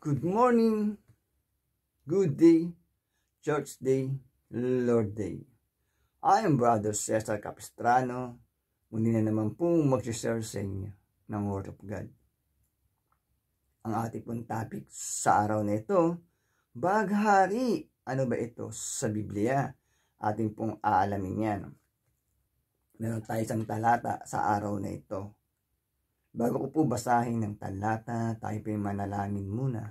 Good morning, good day, church day, Lord day. I am Brother Cesar Capistrano. Muli na naman pong mag-share sa inyo ng Word of God. Ang ating pong topic sa araw na ito, baghari. Ano ba ito sa Biblia? Ating pong aalamin yan. Meron tayo isang talata sa araw na ito. Bago ko po basahin ng talata, tayo po manalangin muna.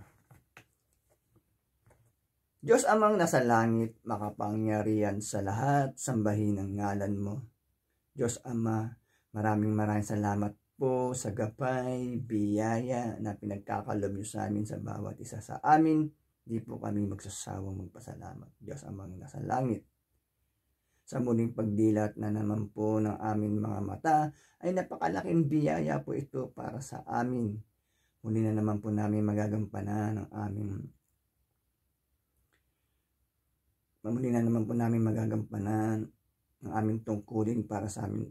Diyos amang nasa langit, makapangyarihan sa lahat, sambahin ang ngalan mo. Diyos Ama, maraming salamat po sa gabay, biyaya na pinagkakalob niyo sa amin sa bawat isa sa amin. Di po kami magsasawang magpasalamat. Diyos amang nasa langit. Sa muling pagdilat na naman po ng aming mga mata, ay napakalaking biyaya po ito para sa amin. Muli na naman po namin magagampanan ang aming tungkulin para sa aming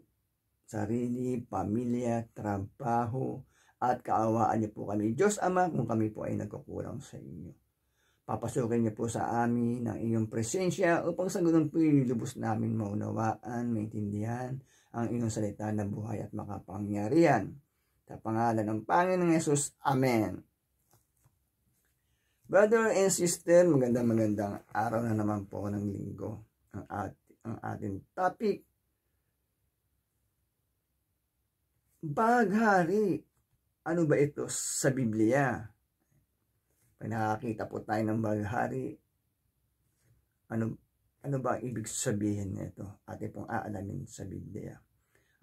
sarili, pamilya, trabaho, at kaawaan niyo po kami. Diyos Ama, kung kami po ay nagkukulang sa inyo. Papasukin niyo po sa amin ang iyong presensya upang sa ganun po lubos namin maunawaan, maintindihan ang iyong salita na buhay at makapangyarihan. Sa pangalan ng Panginoong Yesus, Amen. Brother and sister, magandang araw na naman po ng linggo. Ang ating topic, baghari. Ano ba ito sa Biblia? Pag nakakita po tayo ng baghari, ano ba ang ibig sabihin nito? Ating pong aalamin sa Biblia.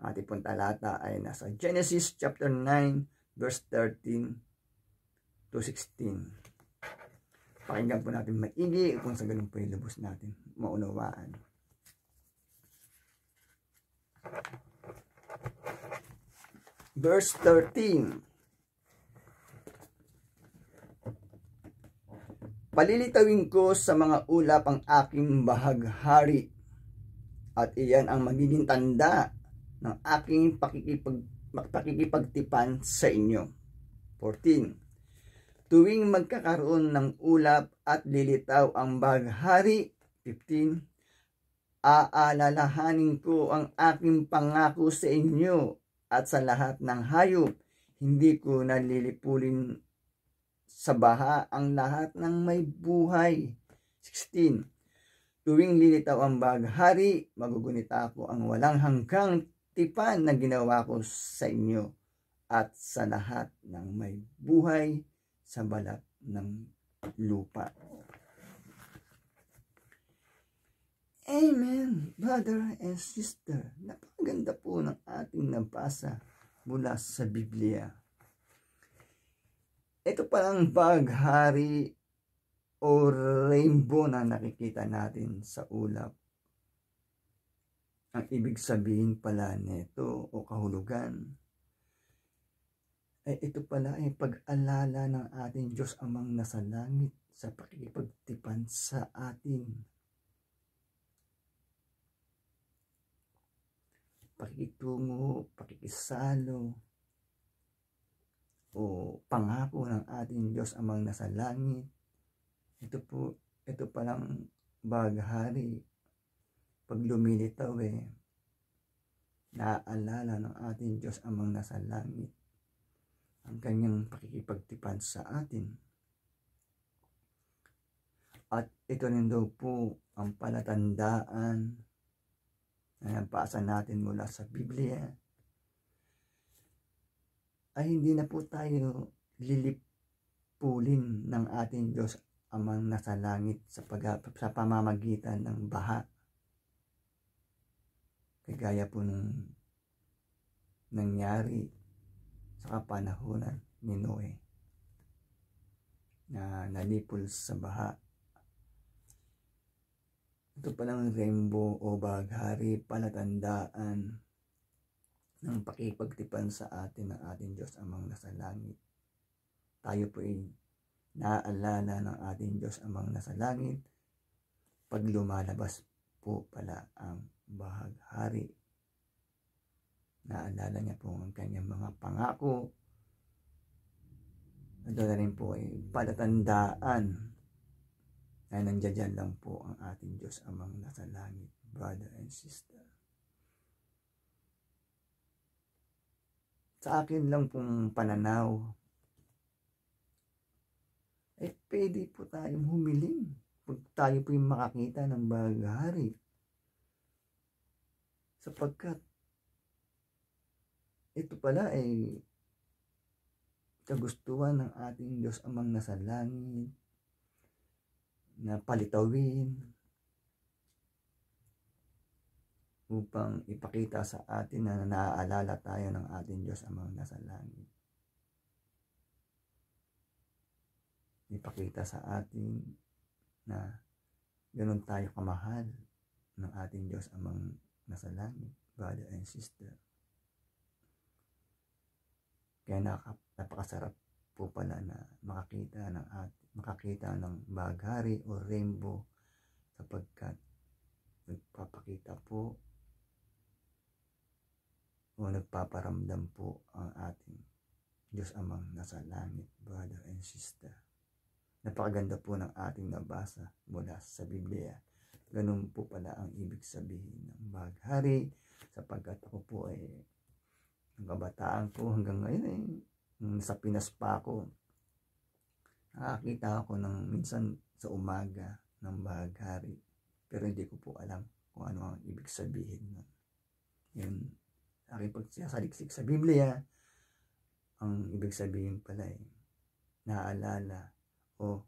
Ating pong talata ay nasa Genesis chapter 9 verse 13 to 16. Pakinggan po natin maigi kung sa ganun po ilubos natin maunawaan. Verse 13. Palilitawin ko sa mga ulap ang aking bahaghari, at iyan ang magiging tanda ng aking pakikipagtipan sa inyo. 14. Tuwing magkakaroon ng ulap at lilitaw ang baghari. 15. Aalalahanin ko ang aking pangako sa inyo at sa lahat ng hayop. Hindi ko nalilipulin sa baha ang lahat ng may buhay. 16. Tuwing lilitaw ang baghari, magugunita ko ang walang hanggang tipan na ginawa ko sa inyo at sa lahat ng may buhay sa balat ng lupa. Amen, brother and sister. Napakaganda po ng ating nabasa mula sa Biblia. Ito palang baghari o rainbow na nakikita natin sa ulap. Ang ibig sabihin pala nito o kahulugan ay ito pala ay pag-alala ng ating Diyos Amang nasa langit sa pakikipagtipan sa atin. Pakikitungo, pakikisalo, o pangako ng ating Diyos Amang nasa langit. Ito palang baghari. Pag lumilitaw naaalala ng ating Diyos Amang nasa langit ang kanyang pakikipagtipan sa atin. At ito rin daw po ang palatandaan na nabasa natin mula sa Biblia ay hindi na po tayo lilipulin ng ating Diyos Amang nasa langit sa pamamagitan ng baha. Kagaya po nung nangyari sa kapanahunan ni Noe na nalipol sa baha. Ito palang rainbow o baghari, palatandaan ng pakipagtipan sa atin ng ating Diyos Amang nasa langit. Tayo po ay naaalala ng ating Diyos Amang nasa langit pag lumalabas po pala ang baghari. Naalala niya po ang kanyang mga pangako Ito na rin po ay palatandaan na nandiyan lang po ang ating Diyos Amang nasa langit, brother and sister. Sa akin lang pong pananaw, ay pwede po tayong humiling pag tayo po yung makakita ng baghari. Sapagkat ito pala ay kagustuhan ng ating Diyos Amang nasa langit na palitawin upang ipakita sa atin na naaalala tayo ng ating Diyos Amang nasa langit. Ipakita sa atin na ganoon tayo kamahal ng ating Diyos Amang nasa langit, brother and sister. Kaya napakasarap po pala na makakita ng baghari o rainbow, sapagkat nagpapakita po o nagpaparamdam po ang ating Diyos Amang nasa langit, brother and sister. Napakaganda po ng ating nabasa mula sa Biblia. Ganun po pala ang ibig sabihin ng baghari, sapagkat ako po ay ang kabataan ko hanggang ngayon sa Pinas pa ako, nakakita ako ng minsan sa umaga ng baghari, pero hindi ko po alam kung ano ang ibig sabihin nun. Yun, aking pagsasaliksik sa Biblia, ang ibig sabihin pala ay naaalala o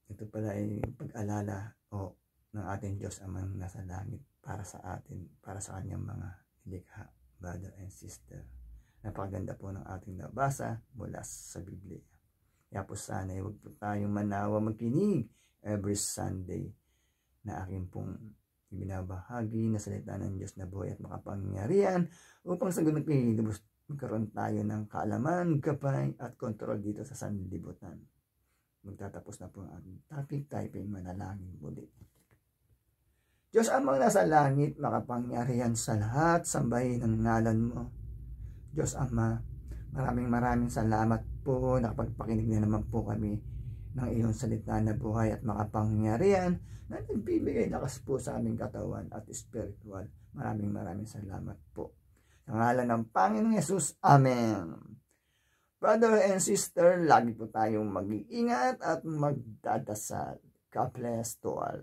ito pala ay pag-alala o ng ating Diyos Amang nasa langit para sa atin, para sa kanyang mga likha, brother and sister. Napakaganda po ng ating nabasa mula sa Biblia. Kaya po sana huwag po tayong manawa magkinig every Sunday na aking pong ibinabahagi na salita ng Diyos na buhay at makapangyarihan upang sa ganun pinilibos magkaroon tayo ng kaalaman, gabay at kontrol dito sa sanlibutan. Magtatapos na po ang ating topic, tayo po manalangin muli. Diyos Amang nasa langit, makapangyarihan sa lahat, sambahin ang ngalan mo. Diyos Ama, maraming salamat po, nakapagpakinig na naman po kami ng iyong salita na buhay at makapangyarihan na nagbibigay lakas po sa aming katawan at spiritual. Maraming salamat po. Sa ngalan ng Panginoong Yesus, Amen. Brother and sister, lagi po tayong mag-iingat at magdadasal. God bless to all.